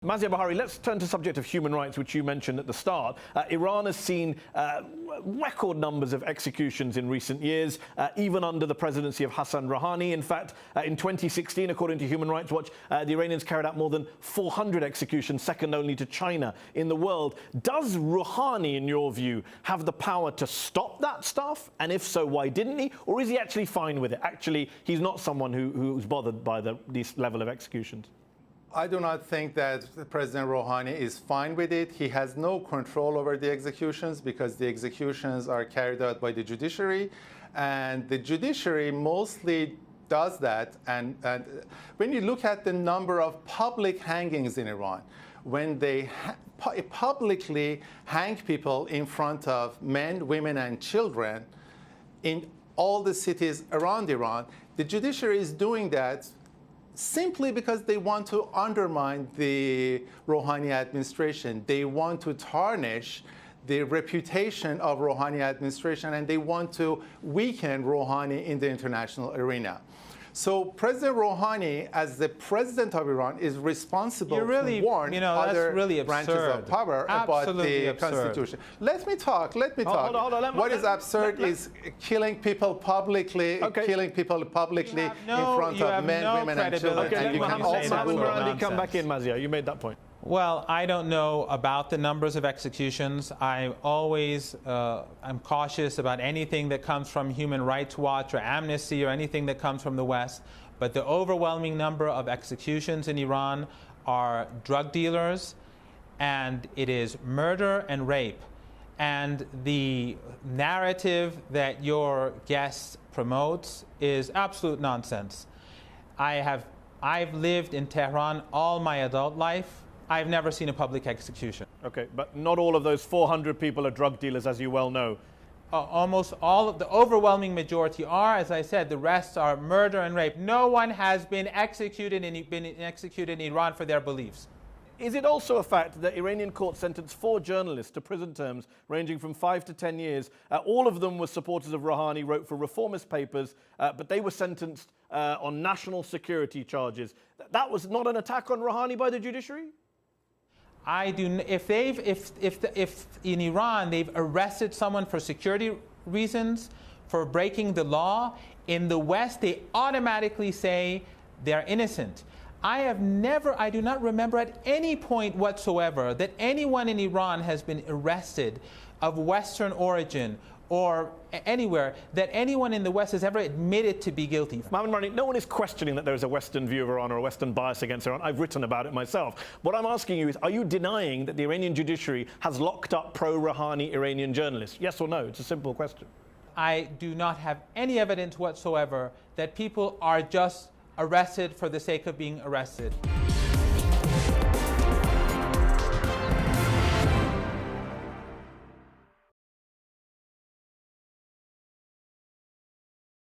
Mazia Bahari, let's turn to the subject of human rights, which you mentioned at the start. Iran has seen record numbers of executions in recent years, even under the presidency of Hassan Rouhani. In fact, in 2016, according to Human Rights Watch, the Iranians carried out more than 400 executions, second only to China in the world. Does Rouhani, in your view, have the power to stop that stuff? And if so, why didn't he? Or is he actually fine with it? Actually, he's not someone who's bothered by this level of executions. I do not think that President Rouhani is fine with it. He has no control over the executions because the executions are carried out by the judiciary, and the judiciary mostly does that. And when you look at the number of public hangings in Iran, when they publicly hang people in front of men, women, and children in all the cities around Iran, the judiciary is doing that simply because they want to undermine the Rouhani administration. They want to tarnish the reputation of Rouhani administration, and they want to weaken Rouhani in the international arena. So President Rouhani, as the president of Iran, is responsible to warn other branches of power about the constitution. Let me talk. Hold on, what is absurd is killing people publicly, in front of men, women, and children. Okay, and Mohammed come back in, Mazia. You made that point. Well, I don't know about the numbers of executions. I'm cautious about anything that comes from Human Rights Watch or Amnesty or anything that comes from the West. But the overwhelming number of executions in Iran are drug dealers, and it is murder and rape. And the narrative that your guest promotes is absolute nonsense. I've lived in Tehran all my adult life. I've never seen a public execution. Okay, but not all of those 400 people are drug dealers, as you well know. Almost all of the overwhelming majority are, as I said, the rest are murder and rape. No one has been executed in Iran for their beliefs. Is it also a fact that Iranian courts sentenced 4 journalists to prison terms ranging from 5 to 10 years? All of them were supporters of Rouhani, wrote for reformist papers, but they were sentenced on national security charges. That was not an attack on Rouhani by the judiciary? If in Iran they've arrested someone for security reasons, for breaking the law, in the West they automatically say they're innocent. I do not remember at any point whatsoever that anyone in Iran has been arrested of Western origin or anywhere, that anyone in the West has ever admitted to be guilty. Mohammed Marani, no one is questioning that there is a Western view of Iran or a Western bias against Iran. I've written about it myself. What I'm asking you is, are you denying that the Iranian judiciary has locked up pro-Rouhani Iranian journalists? Yes or no? It's a simple question. I do not have any evidence whatsoever that people are just arrested for the sake of being arrested.